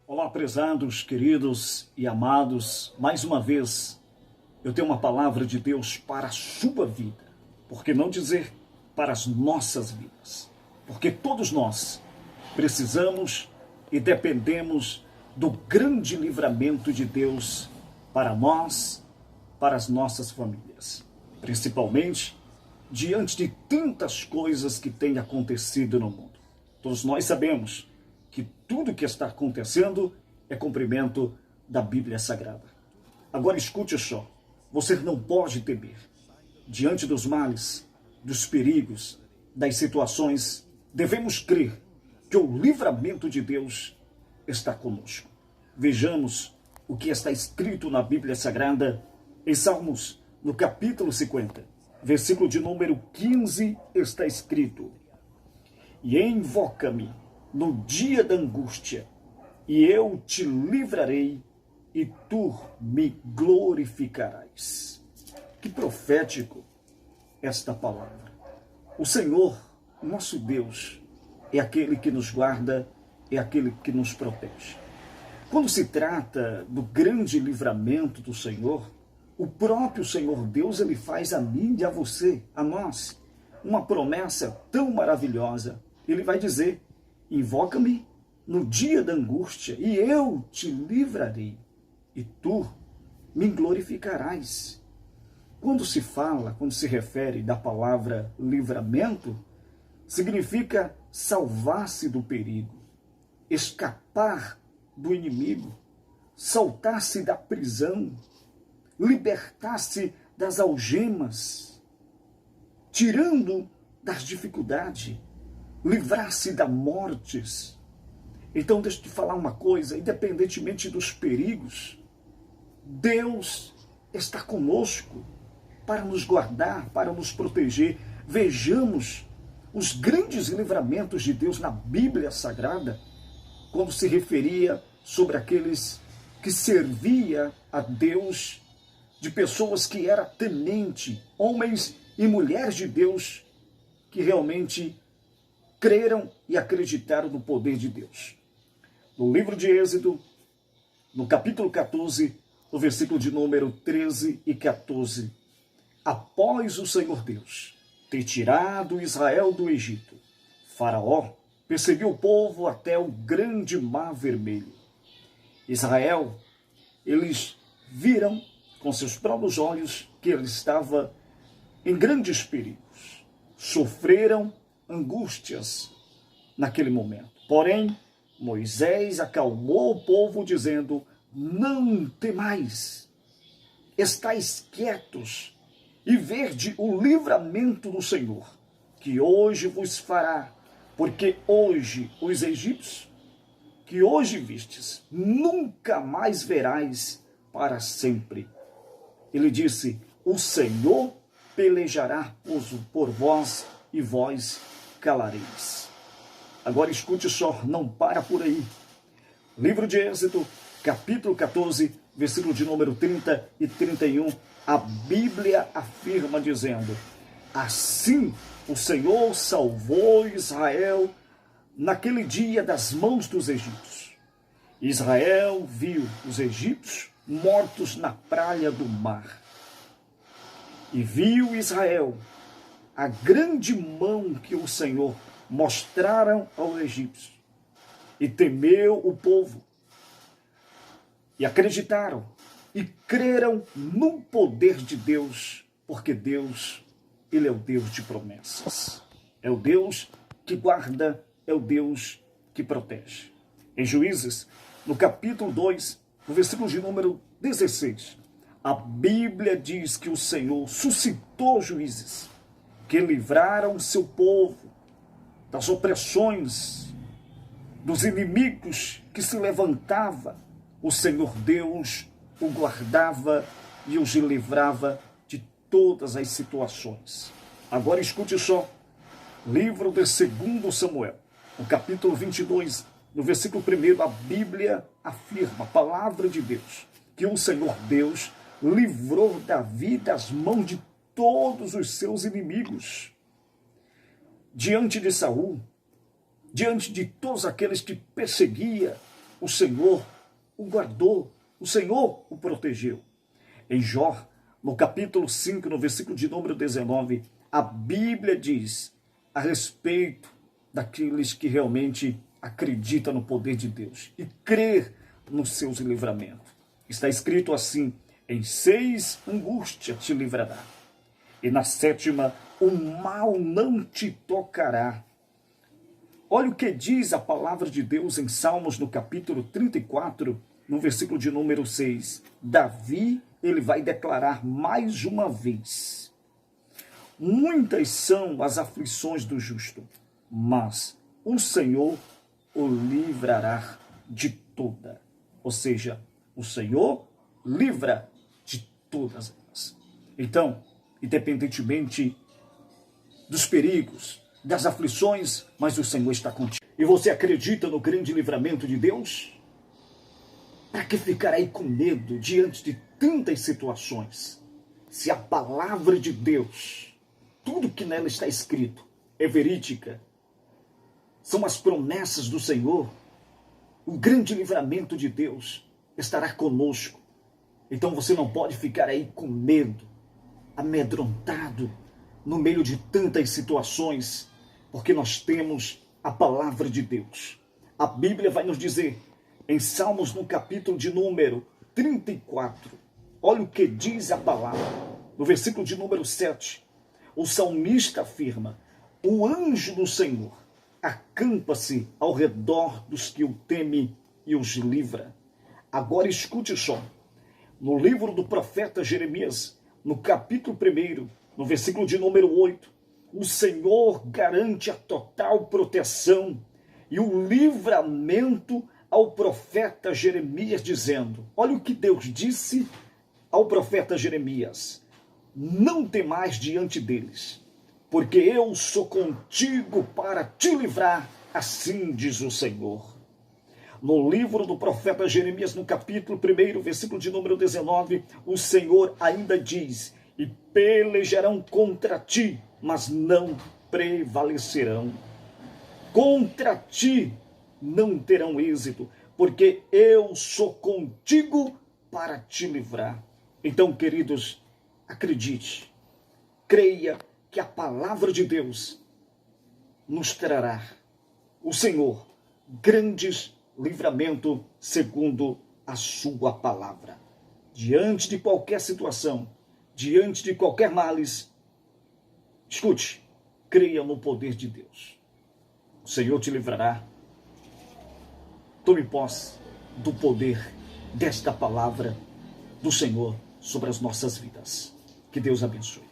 Olá, prezados, queridos e amados. Mais uma vez, eu tenho uma palavra de Deus para a sua vida. Por que não dizer para as nossas vidas? Porque todos nós precisamos e dependemos do grande livramento de Deus para nós, para as nossas famílias. Principalmente diante de tantas coisas que têm acontecido no mundo. Todos nós sabemos que tudo que está acontecendo é cumprimento da Bíblia Sagrada. Agora escute só, você não pode temer. Diante dos males, dos perigos, das situações, devemos crer que o livramento de Deus está conosco. Vejamos o que está escrito na Bíblia Sagrada, em Salmos, no capítulo 50, versículo de número 15, está escrito: E invoca-me no dia da angústia, e eu te livrarei, e tu me glorificarás. Que profético esta palavra. O Senhor, nosso Deus, é aquele que nos guarda, é aquele que nos protege. Quando se trata do grande livramento do Senhor, o próprio Senhor Deus, ele faz a mim e a você, a nós, uma promessa tão maravilhosa. Ele vai dizer: invoca-me no dia da angústia, e eu te livrarei, e tu me glorificarás. Quando se refere da palavra livramento, significa salvar-se do perigo, escapar do inimigo, soltar-se da prisão, libertar-se das algemas, tirando das dificuldades, livrar-se das mortes. Então, deixa eu te falar uma coisa, independentemente dos perigos, Deus está conosco para nos guardar, para nos proteger. Vejamos os grandes livramentos de Deus na Bíblia Sagrada, quando se referia sobre aqueles que servia a Deus, de pessoas que eram tementes, homens e mulheres de Deus, que realmente creram e acreditaram no poder de Deus. No livro de Êxodo, no capítulo 14, no versículo de número 13 e 14, após o Senhor Deus ter tirado Israel do Egito, Faraó perseguiu o povo até o grande mar vermelho. Israel, eles viram com seus próprios olhos que ele estava em grandes perigos. Sofreram angústias naquele momento. Porém, Moisés acalmou o povo dizendo: não temais, estais quietos e vede o livramento do Senhor, que hoje vos fará, porque hoje os egípcios, que hoje vistes, nunca mais verás para sempre. Ele disse: o Senhor pelejará por vós e vós calareis. Agora escute só, não para por aí. Livro de Êxodo, capítulo 14, versículo de número 30 e 31, a Bíblia afirma dizendo: assim o Senhor salvou Israel naquele dia das mãos dos egípcios. Israel viu os egípcios mortos na praia do mar. E viu Israel a grande mão que o Senhor mostraram aos egípcios. E temeu o povo. E acreditaram e creram no poder de Deus, porque Deus, ele é o Deus de promessas. É o Deus que guarda, é o Deus que protege. Em Juízes, no capítulo 2, no versículo de número 16, a Bíblia diz que o Senhor suscitou juízes que livraram o seu povo das opressões, dos inimigos que se levantava. O Senhor Deus o guardava e os livrava de todas as situações. Agora escute só, livro de 2 Samuel, no capítulo 22, no versículo 1, a Bíblia afirma, a palavra de Deus, que o Senhor Deus livrou Davi das mãos de todos os seus inimigos. Diante de Saul, diante de todos aqueles que perseguia, o Senhor o guardou, o Senhor o protegeu. Em Jó, no capítulo 5, no versículo de número 19, a Bíblia diz a respeito daqueles que realmente acreditam no poder de Deus e crer nos seus livramentos. Está escrito assim: em 6 angústia te livrará, e na 7ª o mal não te tocará. Olha o que diz a palavra de Deus em Salmos, no capítulo 34, no versículo de número 6. Davi, ele vai declarar mais uma vez: muitas são as aflições do justo, mas o Senhor o livrará de toda. Ou seja, o Senhor livra de todas elas. Então, independentemente dos perigos, das aflições, mas o Senhor está contigo. E você acredita no grande livramento de Deus? Para que ficar aí com medo diante de tantas situações? Se a palavra de Deus, tudo que nela está escrito, é verídica, são as promessas do Senhor, o grande livramento de Deus estará conosco. Então você não pode ficar aí com medo, amedrontado, no meio de tantas situações, porque nós temos a palavra de Deus. A Bíblia vai nos dizer, em Salmos, no capítulo de número 34, olha o que diz a palavra, no versículo de número 7, o salmista afirma: o anjo do Senhor acampa-se ao redor dos que o temem e os livra. Agora escute só, no livro do profeta Jeremias, no capítulo 1, no versículo de número 8, o Senhor garante a total proteção e o livramento ao profeta Jeremias, dizendo, olha o que Deus disse ao profeta Jeremias: não temais diante deles, porque eu sou contigo para te livrar, assim diz o Senhor. No livro do profeta Jeremias, no capítulo 1, versículo de número 19, o Senhor ainda diz: e pelejarão contra ti, mas não prevalecerão. Contra ti não terão êxito, porque eu sou contigo para te livrar. Então, queridos, acredite, creia que a palavra de Deus nos trará, o Senhor, grandes livramento segundo a sua palavra. Diante de qualquer situação, diante de qualquer males, escute, creia no poder de Deus. O Senhor te livrará. Tome posse do poder desta palavra do Senhor sobre as nossas vidas. Que Deus abençoe.